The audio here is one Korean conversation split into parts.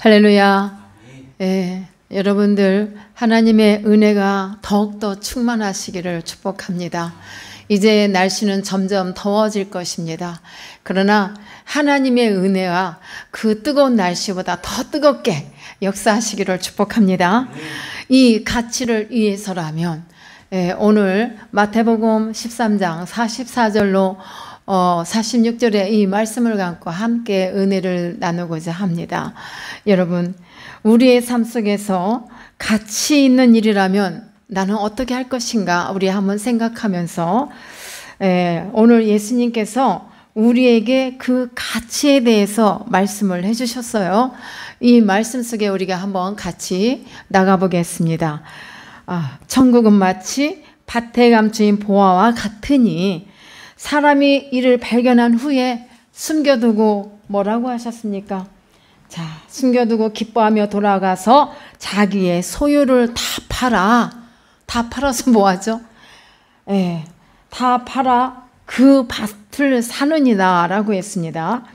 할렐루야. 여러분들 하나님의 은혜가 더욱더 충만하시기를 축복합니다. 이제 날씨는 점점 더워질 것입니다. 그러나 하나님의 은혜가 그 뜨거운 날씨보다 더 뜨겁게 역사하시기를 축복합니다. 이 가치를 위해서라면 오늘 마태복음 13장 44절로 46절의 이 말씀을 갖고 함께 은혜를 나누고자 합니다. 여러분, 우리의 삶 속에서 가치 있는 일이라면 나는 어떻게 할 것인가 우리 한번 생각하면서 오늘 예수님께서 우리에게 그 가치에 대해서 말씀을 해주셨어요. 이 말씀 속에 우리가 한번 같이 나가보겠습니다. 천국은 마치 밭에 감추인 보화와 같으니 사람이 이를 발견한 후에 숨겨두고 뭐라고 하셨습니까? 자, 숨겨두고 기뻐하며 돌아가서 자기의 소유를 다 팔아. 다 팔아서 뭐하죠? 다 팔아 그 밭을 사느니라 라고 했습니다.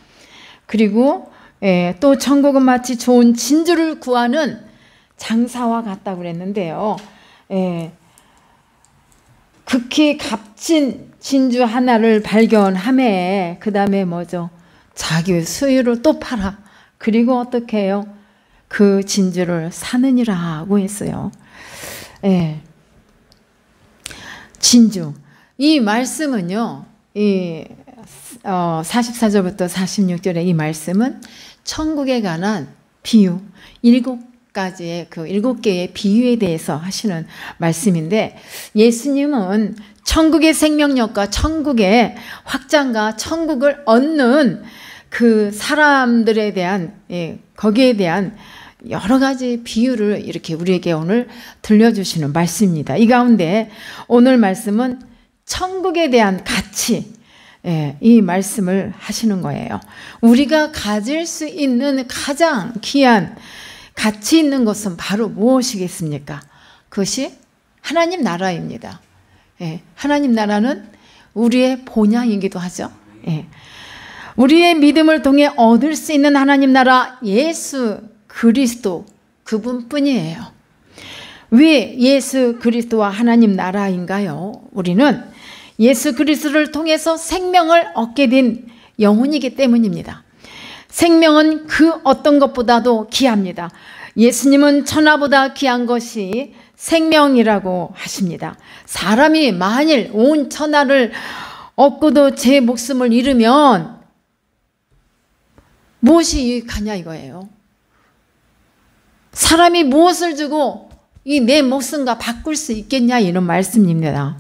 그리고 또 천국은 마치 좋은 진주를 구하는 장사와 같다고 그랬는데요. 극히 값진 진주 하나를 발견함에 그 다음에 뭐죠? 자기의 소유를 또 팔아. 그리고 어떻게 해요? 그 진주를 사느니라고 했어요. 진주. 이 말씀은요, 44절부터 46절의 이 말씀은 천국에 관한 비유, 7개의 비유에 대해서 하시는 말씀인데, 예수님은 천국의 생명력과 천국의 확장과 천국을 얻는 그 사람들에 대한, 거기에 대한 여러 가지 비유를 이렇게 우리에게 오늘 들려주시는 말씀입니다. 이 가운데 오늘 말씀은 천국에 대한 가치, 이 말씀을 하시는 거예요. 우리가 가질 수 있는 가장 귀한 가치 있는 것은 바로 무엇이겠습니까? 그것이 하나님 나라입니다. 하나님 나라는 우리의 본향이기도 하죠. 우리의 믿음을 통해 얻을 수 있는 하나님 나라 예수 그리스도 그분뿐이에요. 왜 예수 그리스도와 하나님 나라인가요? 우리는 예수 그리스도를 통해서 생명을 얻게 된 영혼이기 때문입니다. 생명은 그 어떤 것보다도 귀합니다. 예수님은 천하보다 귀한 것이 생명이라고 하십니다. 사람이 만일 온 천하를 얻고도 제 목숨을 잃으면 무엇이 유익하냐 이거예요. 사람이 무엇을 주고 이 내 목숨과 바꿀 수 있겠냐 이런 말씀입니다.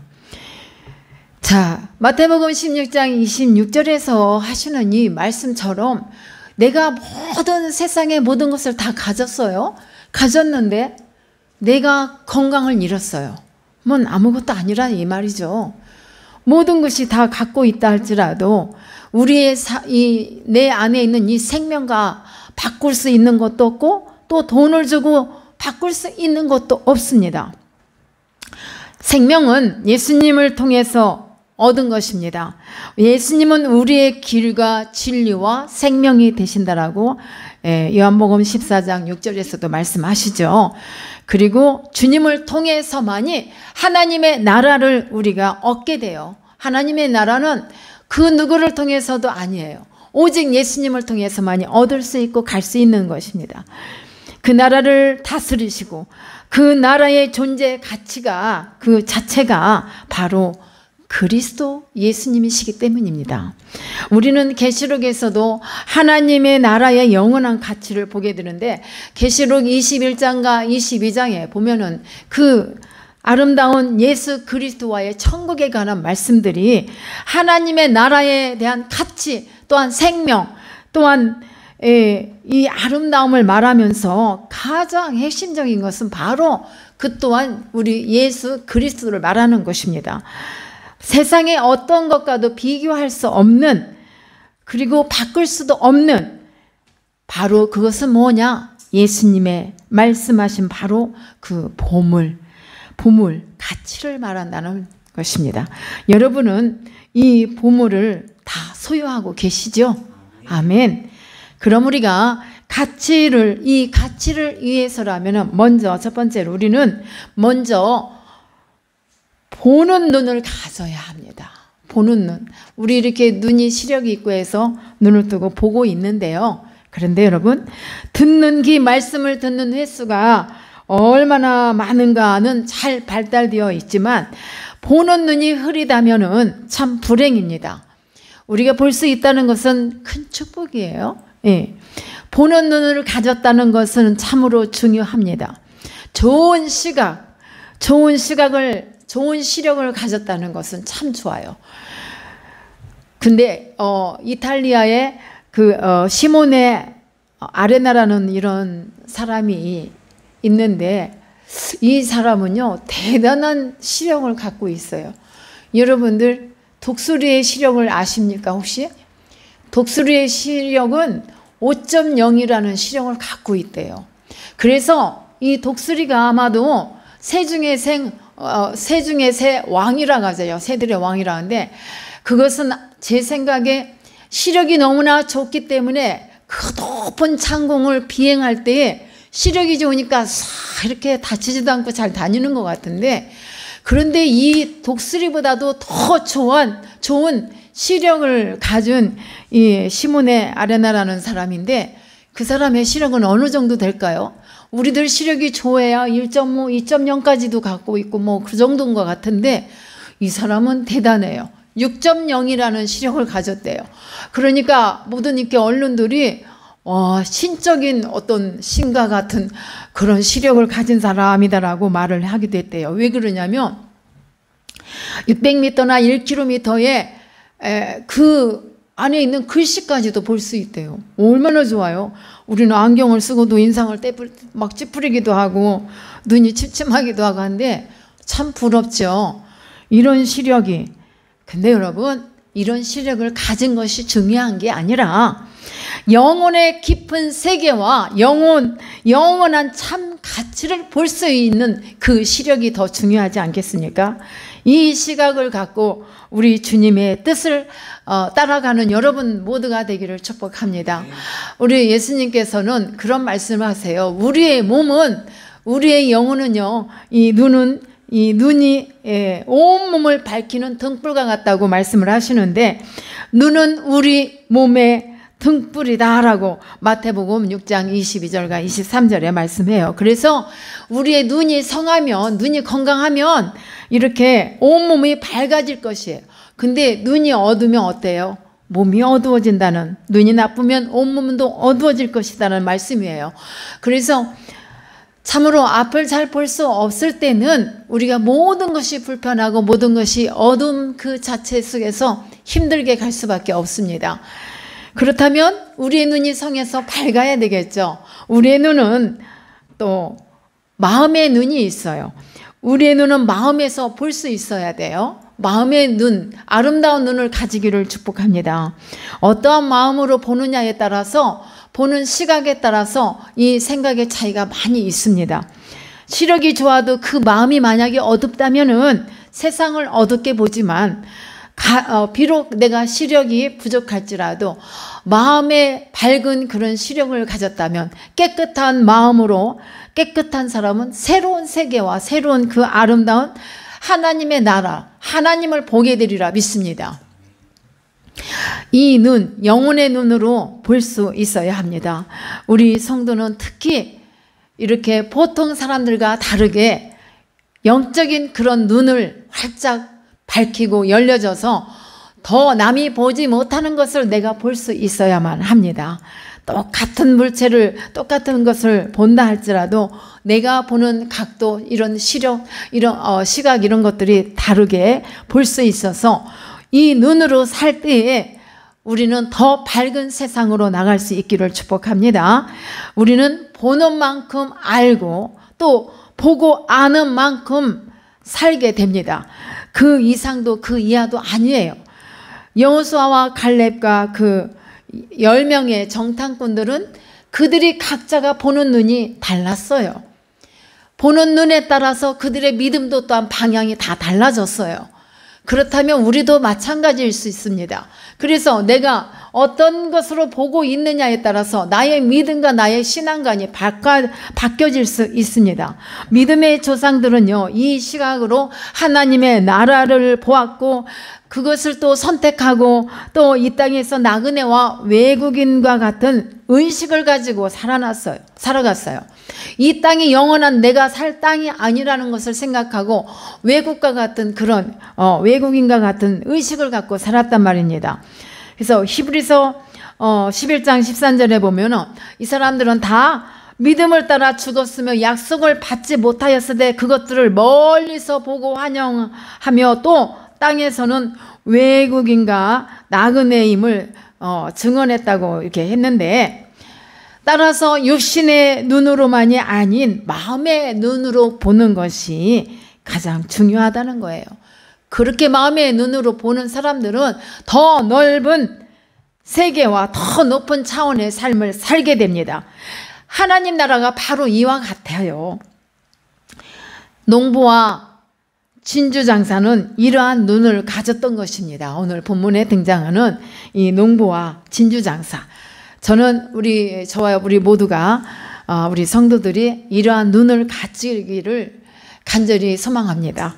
자, 마태복음 16장 26절에서 하시는 이 말씀처럼 내가 모든 세상의 모든 것을 다 가졌어요. 가졌는데 내가 건강을 잃었어요. 뭔 아무것도 아니란 이 말이죠. 모든 것이 다 갖고 있다 할지라도 우리의 내 안에 있는 이 생명과 바꿀 수 있는 것도 없고 또 돈을 주고 바꿀 수 있는 것도 없습니다. 생명은 예수님을 통해서 얻은 것입니다. 예수님은 우리의 길과 진리와 생명이 되신다라고 요한복음 14장 6절에서도 말씀하시죠. 그리고 주님을 통해서만이 하나님의 나라를 우리가 얻게 돼요. 하나님의 나라는 그 누구를 통해서도 아니에요. 오직 예수님을 통해서만이 얻을 수 있고 갈 수 있는 것입니다. 그 나라를 다스리시고 그 나라의 존재 가치가 그 자체가 바로 그리스도 예수님이시기 때문입니다. 우리는 계시록에서도 하나님의 나라의 영원한 가치를 보게 되는데 계시록 21장과 22장에 보면은 그 아름다운 예수 그리스도와의 천국에 관한 말씀들이 하나님의 나라에 대한 가치 또한 생명 또한 이 아름다움을 말하면서 가장 핵심적인 것은 바로 그 또한 우리 예수 그리스도를 말하는 것입니다. 세상의 어떤 것과도 비교할 수 없는 그리고 바꿀 수도 없는 바로 그것은 뭐냐? 예수님의 말씀하신 바로 그 보물 가치를 말한다는 것입니다. 여러분은 이 보물을 다 소유하고 계시죠? 아멘. 그럼 우리가 이 가치를 위해서라면 먼저 첫 번째로 우리는 먼저 보는 눈을 가져야 합니다. 보는 눈. 우리 이렇게 눈이 시력이 있고 해서 눈을 뜨고 보고 있는데요. 그런데 여러분, 듣는 귀, 말씀을 듣는 횟수가 얼마나 많은가는 잘 발달되어 있지만 보는 눈이 흐리다면은 참 불행입니다. 우리가 볼 수 있다는 것은 큰 축복이에요. 예. 보는 눈을 가졌다는 것은 참으로 중요합니다. 좋은 시력을 가졌다는 것은 참 좋아요. 근데 이탈리아에 시모네 아레나라는 이런 사람이 있는데 이 사람은요 대단한 시력을 갖고 있어요. 여러분들 독수리의 시력을 아십니까 혹시? 독수리의 시력은 5.0이라는 시력을 갖고 있대요. 그래서 이 독수리가 아마도 새 중에 새 왕이라고 하죠. 새들의 왕이라는데 그것은 제 생각에 시력이 너무나 좋기 때문에 그 높은 창공을 비행할 때에 시력이 좋으니까 싹 이렇게 다치지도 않고 잘 다니는 것 같은데, 그런데 이 독수리보다도 더 좋은 시력을 가진 이 시모네 아레나라는 사람인데 그 사람의 시력은 어느 정도 될까요? 우리들 시력이 좋아야 1.5, 2.0까지도 갖고 있고 뭐 그 정도인 것 같은데 이 사람은 대단해요. 6.0이라는 시력을 가졌대요. 그러니까 모든 이렇게 언론들이 신적인 어떤 신과 같은 그런 시력을 가진 사람이다라고 말을 하기도 했대요. 왜 그러냐면 600m나 1km에 그 안에 있는 글씨까지도 볼 수 있대요. 얼마나 좋아요. 우리는 안경을 쓰고도 인상을 막 찌푸리기도 하고 눈이 침침하기도 하고 한데 참 부럽죠. 이런 시력이. 근데 여러분, 이런 시력을 가진 것이 중요한 게 아니라 영혼의 깊은 세계와 영원한 참 가치를 볼 수 있는 그 시력이 더 중요하지 않겠습니까? 이 시각을 갖고 우리 주님의 뜻을 따라가는 여러분 모두가 되기를 축복합니다. 우리 예수님께서는 그런 말씀을 하세요. 우리의 몸은, 우리의 영혼은요, 이 눈이 온 몸을 밝히는 등불과 같다고 말씀을 하시는데, 눈은 우리 몸의 등불이다라고 마태복음 6장 22절과 23절에 말씀해요. 그래서 우리의 눈이 성하면, 눈이 건강하면 이렇게 온몸이 밝아질 것이에요. 근데 눈이 어두우면 어때요? 몸이 어두워진다는, 눈이 나쁘면 온몸도 어두워질 것이라는 말씀이에요. 그래서 참으로 앞을 잘 볼 수 없을 때는 우리가 모든 것이 불편하고 모든 것이 어둠 그 자체 속에서 힘들게 갈 수밖에 없습니다. 그렇다면 우리의 눈이 성해서 밝아야 되겠죠. 우리의 눈은 또 마음의 눈이 있어요. 우리의 눈은 마음에서 볼 수 있어야 돼요. 마음의 눈, 아름다운 눈을 가지기를 축복합니다. 어떠한 마음으로 보느냐에 따라서, 보는 시각에 따라서 이 생각의 차이가 많이 있습니다. 시력이 좋아도 그 마음이 만약에 어둡다면은 세상을 어둡게 보지만, 비록 내가 시력이 부족할지라도 마음에 밝은 그런 시력을 가졌다면, 깨끗한 마음으로 깨끗한 사람은 새로운 세계와 새로운 그 아름다운 하나님의 나라, 하나님을 보게 되리라 믿습니다. 이 눈, 영혼의 눈으로 볼 수 있어야 합니다. 우리 성도는 특히 이렇게 보통 사람들과 다르게 영적인 그런 눈을 활짝 밝히고 열려져서 더 남이 보지 못하는 것을 내가 볼 수 있어야만 합니다. 똑같은 물체를, 똑같은 것을 본다 할지라도 내가 보는 각도, 이런 시각, 이런 것들이 다르게 볼 수 있어서 이 눈으로 살 때에 우리는 더 밝은 세상으로 나갈 수 있기를 축복합니다. 우리는 보는 만큼 알고 또 보고 아는 만큼 살게 됩니다. 그 이상도 그 이하도 아니에요. 여호수아와 갈렙과 그 10명의 정탐꾼들은 그들이 각자가 보는 눈이 달랐어요. 보는 눈에 따라서 그들의 믿음도 또한 방향이 다 달라졌어요. 그렇다면 우리도 마찬가지일 수 있습니다. 그래서 내가 어떤 것으로 보고 있느냐에 따라서 나의 믿음과 나의 신앙관이 바뀌어질 수 있습니다. 믿음의 조상들은요, 이 시각으로 하나님의 나라를 보았고 그것을 또 선택하고 또 이 땅에서 나그네와 외국인과 같은 의식을 가지고 살아갔어요. 이 땅이 영원한 내가 살 땅이 아니라는 것을 생각하고 외국과 같은 그런 외국인과 같은 의식을 갖고 살았단 말입니다. 그래서 히브리서 11장 13절에 보면은 이 사람들은 다 믿음을 따라 죽었으며 약속을 받지 못하였으되 그것들을 멀리서 보고 환영하며 또 땅에서는 외국인과 나그네임을 증언했다고 이렇게 했는데, 따라서 육신의 눈으로만이 아닌 마음의 눈으로 보는 것이 가장 중요하다는 거예요. 그렇게 마음의 눈으로 보는 사람들은 더 넓은 세계와 더 높은 차원의 삶을 살게 됩니다. 하나님 나라가 바로 이와 같아요. 농부와 진주장사는 이러한 눈을 가졌던 것입니다. 오늘 본문에 등장하는 이 농부와 진주장사. 저는 저와 우리 모두가 우리 성도들이 이러한 눈을 가지기를 간절히 소망합니다.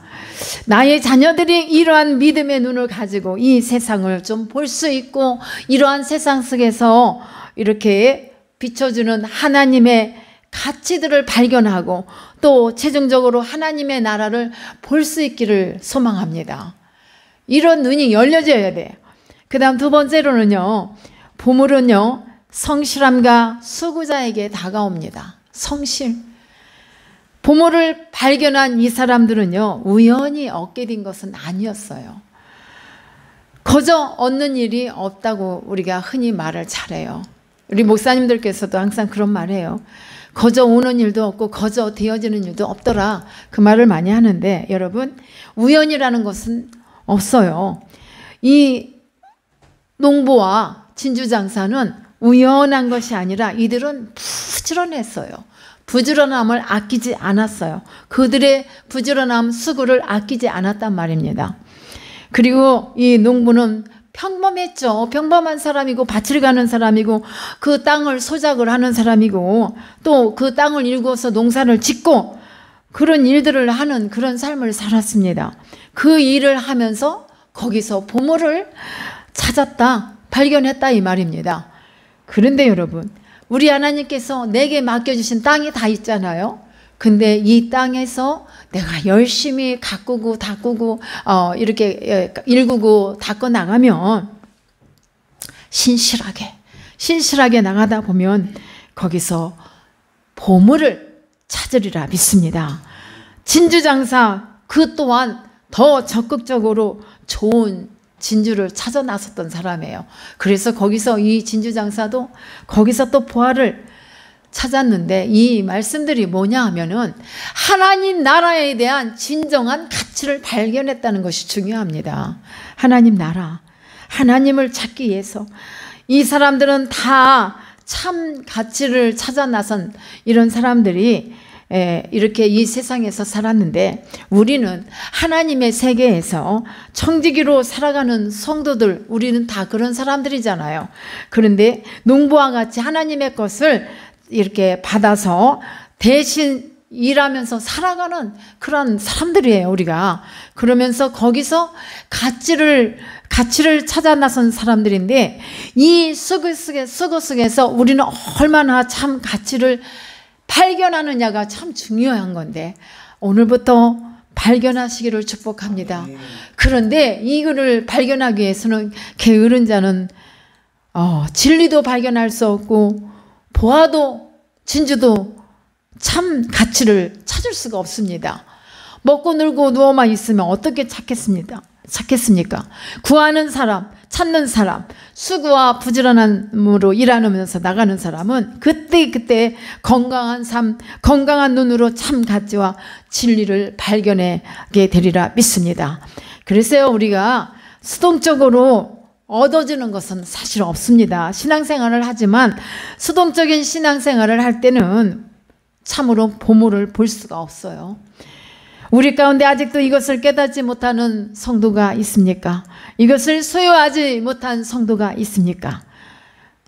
나의 자녀들이 이러한 믿음의 눈을 가지고 이 세상을 좀 볼 수 있고 이러한 세상 속에서 이렇게 비춰주는 하나님의 가치들을 발견하고 또 최종적으로 하나님의 나라를 볼 수 있기를 소망합니다. 이런 눈이 열려져야 돼요. 그 다음 두 번째로는요, 보물은요 성실함과 수고자에게 다가옵니다. 성실. 보물을 발견한 이 사람들은요 우연히 얻게 된 것은 아니었어요. 거저 얻는 일이 없다고 우리가 흔히 말을 잘해요. 우리 목사님들께서도 항상 그런 말해요. 거저 오는 일도 없고 거저 되어지는 일도 없더라, 그 말을 많이 하는데, 여러분 우연이라는 것은 없어요. 이 농부와 진주장사는 우연한 것이 아니라 이들은 부지런했어요. 부지런함을 아끼지 않았어요. 그들의 부지런함, 수고를 아끼지 않았단 말입니다. 그리고 이 농부는 평범했죠. 평범한 사람이고 밭을 가는 사람이고 그 땅을 소작을 하는 사람이고 또 그 땅을 일구어서 농사를 짓고 그런 일들을 하는 그런 삶을 살았습니다. 그 일을 하면서 거기서 보물을 찾았다, 발견했다 이 말입니다. 그런데 여러분, 우리 하나님께서 내게 맡겨주신 땅이 다 있잖아요. 근데 이 땅에서 내가 열심히 가꾸고 닦고 이렇게 일구고 닦고 나가면 신실하게 나가다 보면 거기서 보물을 찾으리라 믿습니다. 진주장사 그 또한 더 적극적으로 좋은 진주를 찾아 나섰던 사람이에요. 그래서 거기서 이 진주장사도 거기서 또 보화를 찾았는데, 이 말씀들이 뭐냐 하면은 하나님 나라에 대한 진정한 가치를 발견했다는 것이 중요합니다. 하나님 나라, 하나님을 찾기 위해서 이 사람들은 다 참 가치를 찾아 나선 이런 사람들이 이렇게 이 세상에서 살았는데, 우리는 하나님의 세계에서 청지기로 살아가는 성도들, 우리는 다 그런 사람들이잖아요. 그런데 농부와 같이 하나님의 것을 이렇게 받아서 대신 일하면서 살아가는 그런 사람들이에요, 우리가. 그러면서 거기서 가치를 찾아 나선 사람들인데, 이 수고 속에서 우리는 얼마나 참 가치를 발견하느냐가 참 중요한 건데, 오늘부터 발견하시기를 축복합니다. 그런데 이거를 발견하기 위해서는 게으른 자는 진리도 발견할 수 없고 보아도 진주도 참 가치를 찾을 수가 없습니다. 먹고 놀고 누워만 있으면 어떻게 찾겠습니까? 구하는 사람, 찾는 사람, 수고와 부지런함으로 일하면서 나가는 사람은 그때 건강한 삶, 건강한 눈으로 참 가치와 진리를 발견하게 되리라 믿습니다. 그래서 우리가 수동적으로 얻어지는 것은 사실 없습니다. 신앙생활을 하지만 수동적인 신앙생활을 할 때는 참으로 보물을 볼 수가 없어요. 우리 가운데 아직도 이것을 깨닫지 못하는 성도가 있습니까? 이것을 소유하지 못한 성도가 있습니까?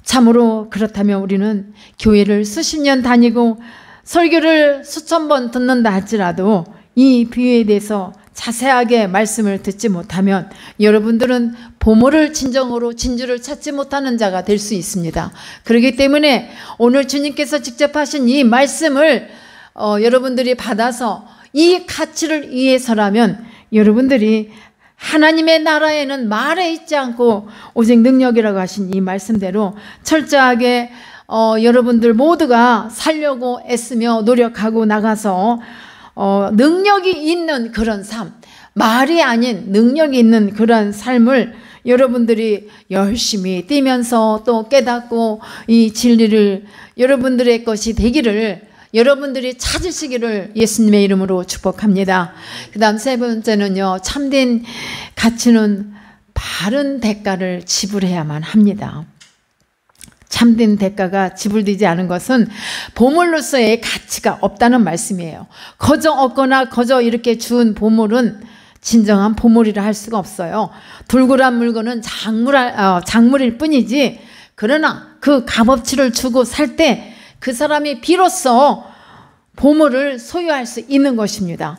참으로 그렇다면 우리는 교회를 수십 년 다니고 설교를 수천 번 듣는다 할지라도 이 비유에 대해서 자세하게 말씀을 듣지 못하면 여러분들은 보물을 진정으로 진주를 찾지 못하는 자가 될 수 있습니다. 그렇기 때문에 오늘 주님께서 직접 하신 이 말씀을 여러분들이 받아서 이 가치를 위해서라면 여러분들이 하나님의 나라에는 말에 있지 않고 오직 능력이라고 하신 이 말씀대로 철저하게 여러분들 모두가 살려고 애쓰며 노력하고 나가서 능력이 있는 그런 삶, 말이 아닌 능력이 있는 그런 삶을 여러분들이 열심히 뛰면서 또 깨닫고 이 진리를 여러분들의 것이 되기를 여러분들이 찾으시기를 예수님의 이름으로 축복합니다. 그 다음 세 번째는요, 참된 가치는 바른 대가를 지불해야만 합니다. 참된 대가가 지불되지 않은 것은 보물로서의 가치가 없다는 말씀이에요. 거저 얻거나 거저 이렇게 준 보물은 진정한 보물이라 할 수가 없어요. 둘굴한 물건은 작물일 뿐이지, 그러나 그 값어치를 주고 살 때 그 사람이 비로소 보물을 소유할 수 있는 것입니다.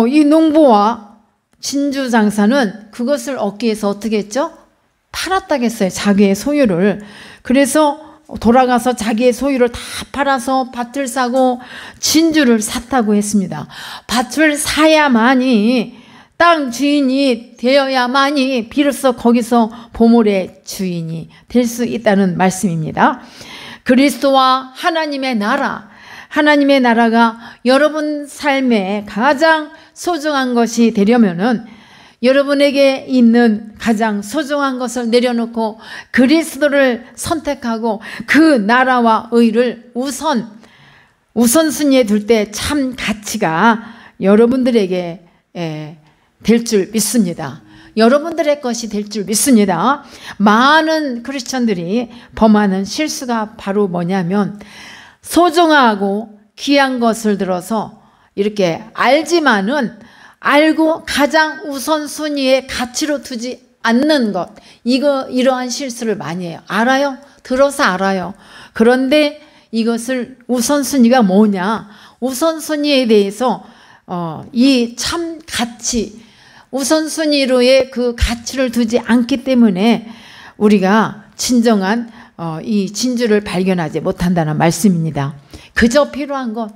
이 농부와 진주 장사는 그것을 얻기 위해서 어떻게 했죠? 팔았다겠어요. 자기의 소유를. 그래서 돌아가서 자기의 소유를 다 팔아서 밭을 사고 진주를 샀다고 했습니다. 밭을 사야만이, 땅 주인이 되어야만이 비로소 거기서 보물의 주인이 될 수 있다는 말씀입니다. 그리스도와 하나님의 나라가 여러분 삶에 가장 소중한 것이 되려면은 여러분에게 있는 가장 소중한 것을 내려놓고 그리스도를 선택하고 그 나라와 의를 우선순위에 둘 때 참 가치가 여러분들에게 될 줄 믿습니다. 여러분들의 것이 될 줄 믿습니다. 많은 크리스천들이 범하는 실수가 바로 뭐냐면 소중하고 귀한 것을 들어서 이렇게 알지만은 알고 가장 우선순위의 가치로 두지 않는 것, 이러한 실수를 많이 해요. 알아요? 들어서 알아요. 그런데 이것을 우선순위가 뭐냐, 우선순위에 대해서 이 참 가치, 우선순위로의 그 가치를 두지 않기 때문에 우리가 진정한 이 진주를 발견하지 못한다는 말씀입니다. 그저 필요한 것,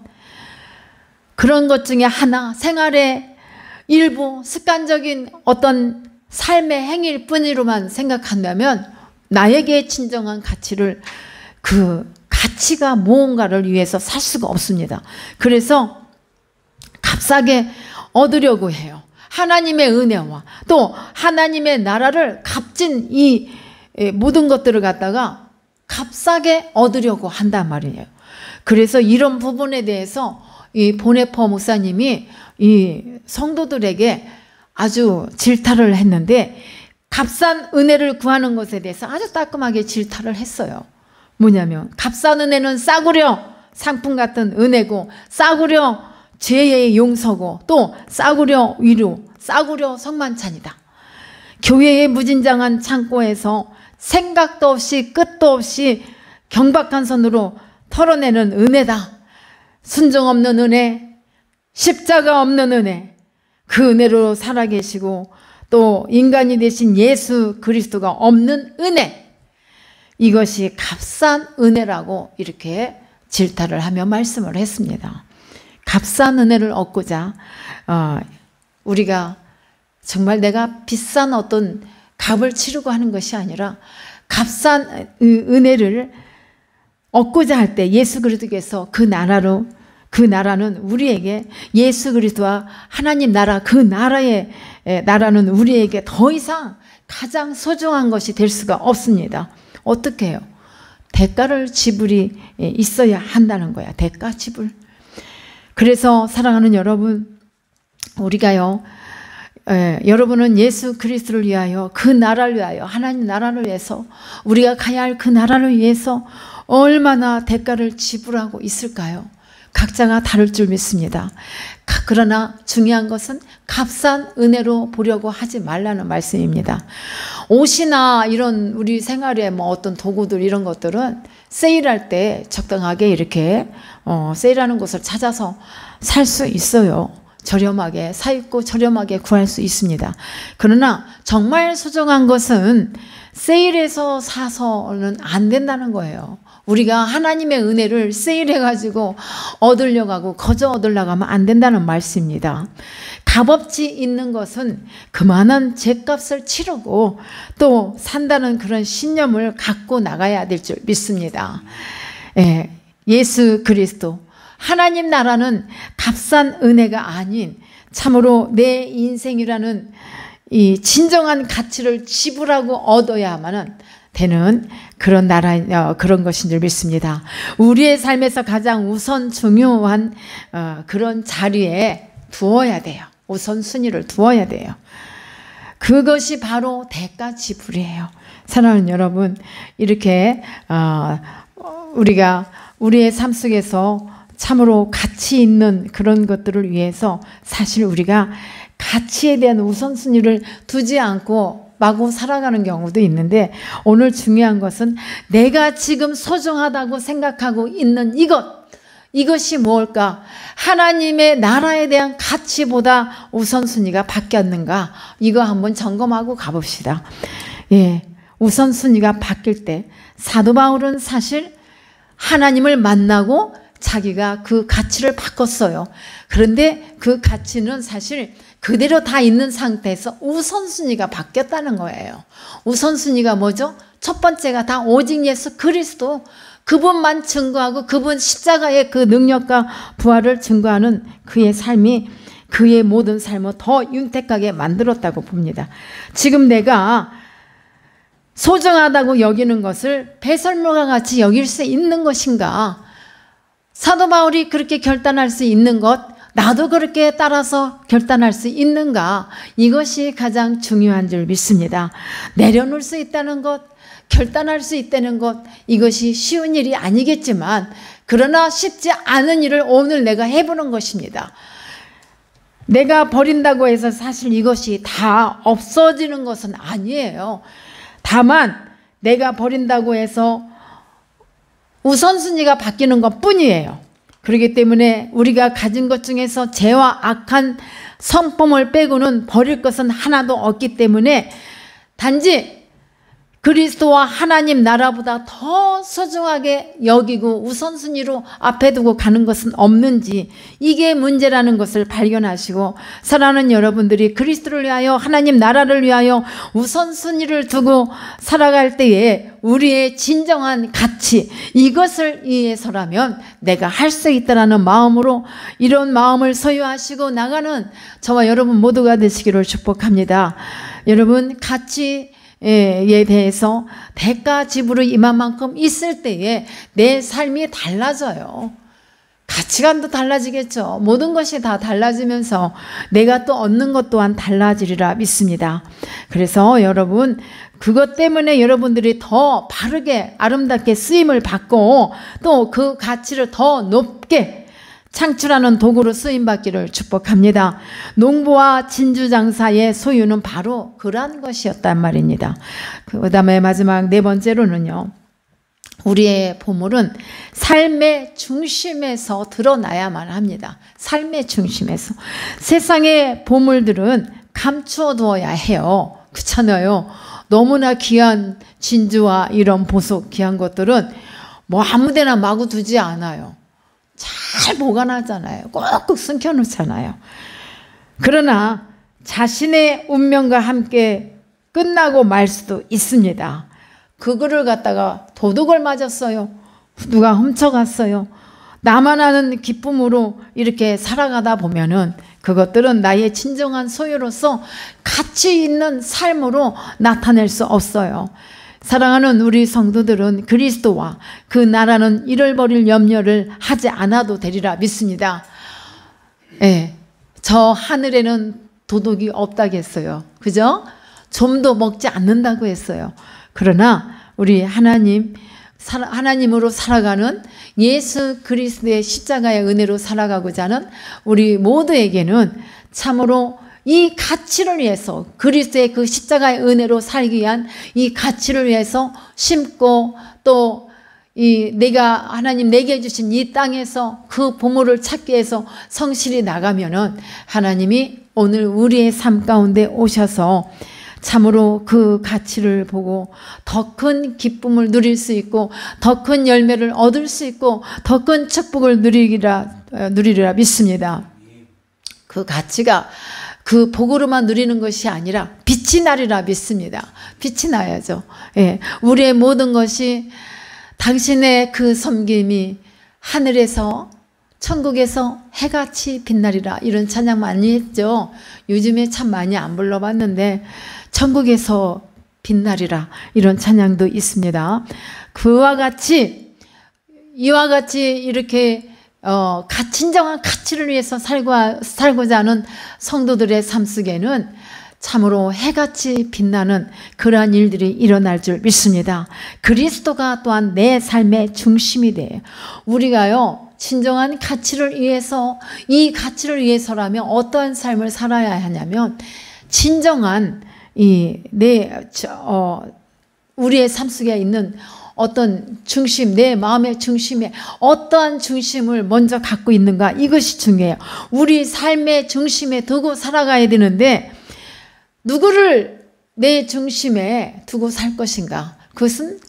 그런 것 중에 하나, 생활의 일부 습관적인 어떤 삶의 행위일 뿐으로만 생각한다면 나에게 진정한 가치를, 그 가치가 무언가를 위해서 살 수가 없습니다. 그래서 값싸게 얻으려고 해요. 하나님의 은혜와 또 하나님의 나라를 값진 이 모든 것들을 갖다가 값싸게 얻으려고 한단 말이에요. 그래서 이런 부분에 대해서 이 보네퍼 목사님이 이 성도들에게 아주 질타를 했는데, 값싼 은혜를 구하는 것에 대해서 아주 따끔하게 질타를 했어요. 뭐냐면 값싼 은혜는 싸구려 상품 같은 은혜고, 싸구려 죄의 용서고, 또 싸구려 위로, 싸구려 성만찬이다. 교회의 무진장한 창고에서 생각도 없이 끝도 없이 경박한 손으로 털어내는 은혜다. 순종 없는 은혜, 십자가 없는 은혜, 그 은혜로 살아계시고 또 인간이 되신 예수 그리스도가 없는 은혜, 이것이 값싼 은혜라고 이렇게 질타를 하며 말씀을 했습니다. 값싼 은혜를 얻고자 우리가 정말 내가 비싼 어떤 값을 치르고 하는 것이 아니라 값싼 은혜를 얻고자 할 때 예수 그리스도께서 그 나라는 우리에게, 예수 그리스도와 하나님 나라, 그 나라의 나라는 우리에게 더 이상 가장 소중한 것이 될 수가 없습니다. 어떻게 해요? 대가를 지불이 있어야 한다는 거야. 대가 지불. 그래서 사랑하는 여러분, 우리가요, 여러분은 예수 그리스도를 위하여, 그 나라를 위하여, 하나님 나라를 위해서, 우리가 가야 할 그 나라를 위해서 얼마나 대가를 지불하고 있을까요? 각자가 다를 줄 믿습니다. 그러나 중요한 것은 값싼 은혜로 보려고 하지 말라는 말씀입니다. 옷이나 이런 우리 생활에 뭐 어떤 도구들 이런 것들은 세일할 때 적당하게 이렇게 세일하는 곳을 찾아서 살 수 있어요. 저렴하게 사입고 저렴하게 구할 수 있습니다. 그러나 정말 소중한 것은 세일해서 사서는 안 된다는 거예요. 우리가 하나님의 은혜를 세일해가지고 얻으려고 하고 거저 얻으려고 하면 안 된다는 말씀입니다. 값없이 있는 것은 그만한 죗값을 치르고 또 산다는 그런 신념을 갖고 나가야 될 줄 믿습니다. 예, 예수 그리스도 하나님 나라는 값싼 은혜가 아닌 참으로 내 인생이라는 이 진정한 가치를 지불하고 얻어야만은 되는 그런 나라, 그런 것인 줄 믿습니다. 우리의 삶에서 가장 우선 중요한 그런 자리에 두어야 돼요. 우선순위를 두어야 돼요. 그것이 바로 대가 지불이에요. 사랑하는 여러분, 이렇게 우리가 우리의 삶 속에서 참으로 가치 있는 그런 것들을 위해서 사실 우리가 가치에 대한 우선순위를 두지 않고 마구 살아가는 경우도 있는데, 오늘 중요한 것은 내가 지금 소중하다고 생각하고 있는 이것이 뭘까? 하나님의 나라에 대한 가치보다 우선순위가 바뀌었는가? 이거 한번 점검하고 가봅시다. 예, 우선순위가 바뀔 때 사도 바울은 사실 하나님을 만나고 자기가 그 가치를 바꿨어요. 그런데 그 가치는 사실 그대로 다 있는 상태에서 우선순위가 바뀌었다는 거예요. 우선순위가 뭐죠? 첫 번째가 다 오직 예수 그리스도, 그분만 증거하고 그분 십자가의 그 능력과 부활을 증거하는 그의 삶이 그의 모든 삶을 더 윤택하게 만들었다고 봅니다. 지금 내가 소중하다고 여기는 것을 배설물과 같이 여길 수 있는 것인가? 사도 바울이 그렇게 결단할 수 있는 것, 나도 그렇게 따라서 결단할 수 있는가? 이것이 가장 중요한 줄 믿습니다. 내려놓을 수 있다는 것, 결단할 수 있다는 것, 이것이 쉬운 일이 아니겠지만 그러나 쉽지 않은 일을 오늘 내가 해보는 것입니다. 내가 버린다고 해서 사실 이것이 다 없어지는 것은 아니에요. 다만 내가 버린다고 해서 우선순위가 바뀌는 것 뿐이에요. 그렇기 때문에 우리가 가진 것 중에서 죄와 악한 성품을 빼고는 버릴 것은 하나도 없기 때문에 단지 그리스도와 하나님 나라보다 더 소중하게 여기고 우선순위로 앞에 두고 가는 것은 없는지, 이게 문제라는 것을 발견하시고 사랑하는 여러분들이 그리스도를 위하여 하나님 나라를 위하여 우선순위를 두고 살아갈 때에 우리의 진정한 가치, 이것을 위해서라면 내가 할 수 있다라는 마음으로 이런 마음을 소유하시고 나가는 저와 여러분 모두가 되시기를 축복합니다. 여러분, 가치 에 대해서 대가 지불이 이만큼 있을 때에 내 삶이 달라져요. 가치관도 달라지겠죠. 모든 것이 다 달라지면서 내가 또 얻는 것 또한 달라지리라 믿습니다. 그래서 여러분, 그것 때문에 여러분들이 더 바르게 아름답게 쓰임을 받고 또 그 가치를 더 높게 창출하는 도구로 쓰임받기를 축복합니다. 농부와 진주장사의 소유는 바로 그러한 것이었단 말입니다. 그 다음에 마지막 네 번째로는요, 우리의 보물은 삶의 중심에서 드러나야만 합니다. 삶의 중심에서. 세상의 보물들은 감추어 두어야 해요. 그렇잖아요. 너무나 귀한 진주와 이런 보석, 귀한 것들은 뭐 아무데나 마구 두지 않아요. 잘 보관하잖아요. 꼭꼭 숨겨놓잖아요. 그러나 자신의 운명과 함께 끝나고 말 수도 있습니다. 그거를 갖다가 도둑을 맞았어요. 누가 훔쳐갔어요. 나만 아는 기쁨으로 이렇게 살아가다 보면은 그것들은 나의 진정한 소유로서 가치 있는 삶으로 나타낼 수 없어요. 사랑하는 우리 성도들은 그리스도와 그 나라는 잃어버릴 염려를 하지 않아도 되리라 믿습니다. 예, 저 하늘에는 도둑이 없다겠어요. 그죠? 좀도 먹지 않는다고 했어요. 그러나 우리 하나님 하나님으로 살아가는 예수 그리스도의 십자가의 은혜로 살아가고자 하는 우리 모두에게는 참으로 이 가치를 위해서, 그리스도의 그 십자가의 은혜로 살기 위한 이 가치를 위해서 심고, 또 내가 하나님 내게 주신 이 땅에서 그 보물을 찾기 위해서 성실히 나가면은 하나님이 오늘 우리의 삶 가운데 오셔서 참으로 그 가치를 보고 더 큰 기쁨을 누릴 수 있고, 더 큰 열매를 얻을 수 있고, 더 큰 축복을 누리리라 믿습니다. 그 가치가 그 복으로만 누리는 것이 아니라 빛이 나리라 믿습니다. 빛이 나야죠. 예, 우리의 모든 것이 당신의 그 섬김이 하늘에서, 천국에서 해같이 빛나리라, 이런 찬양 많이 했죠. 요즘에 참 많이 안 불러봤는데 천국에서 빛나리라, 이런 찬양도 있습니다. 그와 같이, 이와 같이 이렇게 진정한 가치를 위해서 살고자 하는 성도들의 삶 속에는 참으로 해같이 빛나는 그러한 일들이 일어날 줄 믿습니다. 그리스도가 또한 내 삶의 중심이 돼요. 우리가요, 진정한 가치를 위해서, 이 가치를 위해서라면 어떠한 삶을 살아야 하냐면, 진정한 우리의 삶 속에 있는 어떤 중심, 내 마음의 중심에 어떠한 중심을 먼저 갖고 있는가, 이것이 중요해요. 우리 삶의 중심에 두고 살아가야 되는데, 누구를 내 중심에 두고 살 것인가? 그것은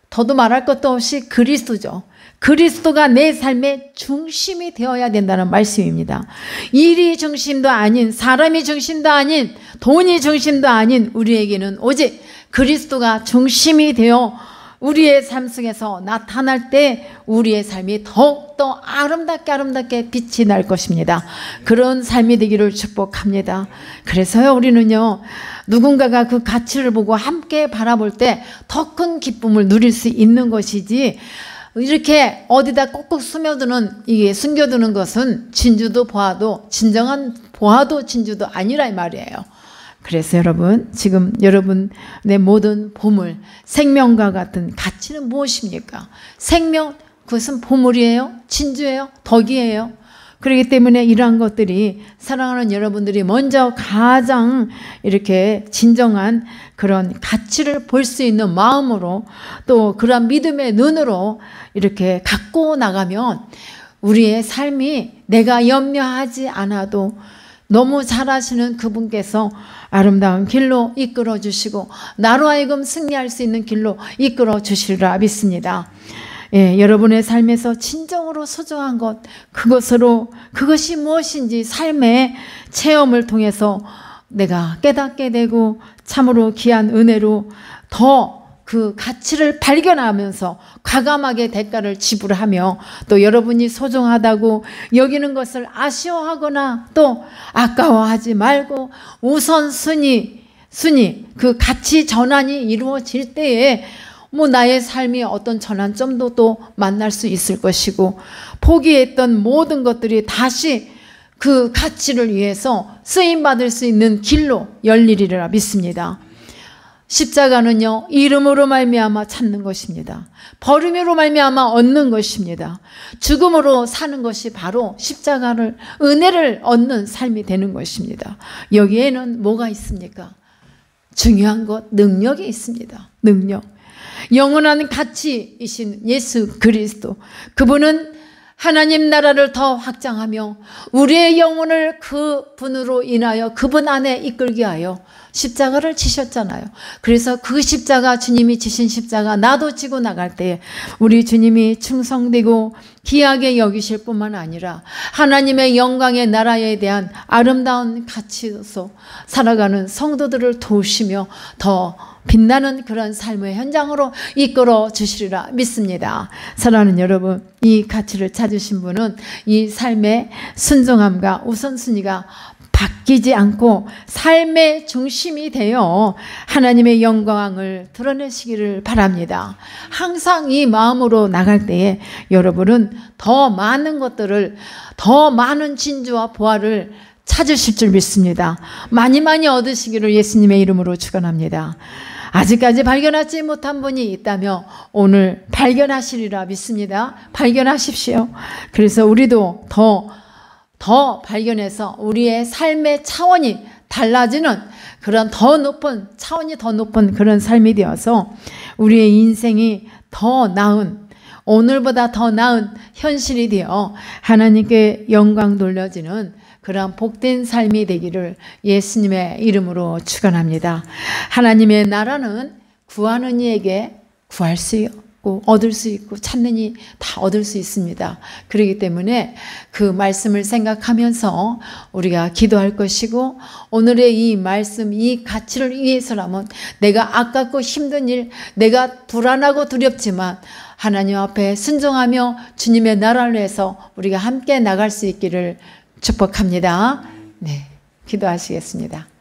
더도 말할 것도 없이 그리스도죠. 그리스도가 내 삶의 중심이 되어야 된다는 말씀입니다. 일이 중심도 아닌, 사람이 중심도 아닌, 돈이 중심도 아닌 우리에게는 오직 그리스도가 중심이 되어 우리의 삶 속에서 나타날 때 우리의 삶이 더욱더 아름답게 빛이 날 것입니다. 그런 삶이 되기를 축복합니다. 그래서요, 우리는요, 누군가가 그 가치를 보고 함께 바라볼 때 더 큰 기쁨을 누릴 수 있는 것이지, 이렇게 어디다 꼭꼭 숨겨두는 것은 진주도 보아도, 진정한 보아도 진주도 아니라 이 말이에요. 그래서 여러분, 지금 여러분의 모든 보물, 생명과 같은 가치는 무엇입니까? 생명, 그것은 보물이에요? 진주예요? 덕이에요? 그렇기 때문에 이러한 것들이 사랑하는 여러분들이 먼저 가장 이렇게 진정한 그런 가치를 볼 수 있는 마음으로, 또 그런 믿음의 눈으로 이렇게 갖고 나가면 우리의 삶이 내가 염려하지 않아도 너무 잘 아시는 그분께서 아름다운 길로 이끌어 주시고 나로 하여금 승리할 수 있는 길로 이끌어 주시리라 믿습니다. 예, 여러분의 삶에서 진정으로 소중한 것, 그것이 무엇인지 삶의 체험을 통해서 내가 깨닫게 되고 참으로 귀한 은혜로 더 그 가치를 발견하면서 과감하게 대가를 지불하며, 또 여러분이 소중하다고 여기는 것을 아쉬워하거나 또 아까워하지 말고 우선순위 그 가치 전환이 이루어질 때에 나의 삶이 어떤 전환점도 또 만날 수 있을 것이고, 포기했던 모든 것들이 다시 그 가치를 위해서 쓰임받을 수 있는 길로 열리리라 믿습니다. 십자가는요, 이름으로 말미암아 찾는 것입니다. 버림으로 말미암아 얻는 것입니다. 죽음으로 사는 것이 바로 십자가를, 은혜를 얻는 삶이 되는 것입니다. 여기에는 뭐가 있습니까? 중요한 것, 능력이 있습니다. 능력. 영원한 가치이신 예수 그리스도, 그분은 하나님 나라를 더 확장하며 우리의 영혼을 그분으로 인하여 그분 안에 이끌게 하여 십자가를 지셨잖아요. 그래서 그 십자가, 주님이 지신 십자가 나도 지고 나갈 때 우리 주님이 충성되고 귀하게 여기실 뿐만 아니라 하나님의 영광의 나라에 대한 아름다운 가치로서 살아가는 성도들을 도우시며 더 빛나는 그런 삶의 현장으로 이끌어 주시리라 믿습니다. 사랑하는 여러분, 이 가치를 찾으신 분은 이 삶의 순종함과 우선순위가 바뀌지 않고 삶의 중심이 되어 하나님의 영광을 드러내시기를 바랍니다. 항상 이 마음으로 나갈 때에 여러분은 더 많은 것들을, 더 많은 진주와 보화를 찾으실 줄 믿습니다. 많이 많이 얻으시기를 예수님의 이름으로 축원합니다. 아직까지 발견하지 못한 분이 있다며 오늘 발견하시리라 믿습니다. 발견하십시오. 그래서 우리도 더 발견해서 우리의 삶의 차원이 달라지는 그런 차원이 더 높은 그런 삶이 되어서 우리의 인생이 더 나은, 오늘보다 더 나은 현실이 되어 하나님께 영광 돌려지는 그런 복된 삶이 되기를 예수님의 이름으로 축원합니다. 하나님의 나라는 구하는 이에게 구할 수 있고 얻을 수 있고 찾는 이 다 얻을 수 있습니다. 그렇기 때문에 그 말씀을 생각하면서 우리가 기도할 것이고 오늘의 이 말씀, 이 가치를 위해서라면 내가 아깝고 힘든 일, 내가 불안하고 두렵지만 하나님 앞에 순종하며 주님의 나라를 위해서 우리가 함께 나갈 수 있기를 축복합니다. 네, 기도하시겠습니다.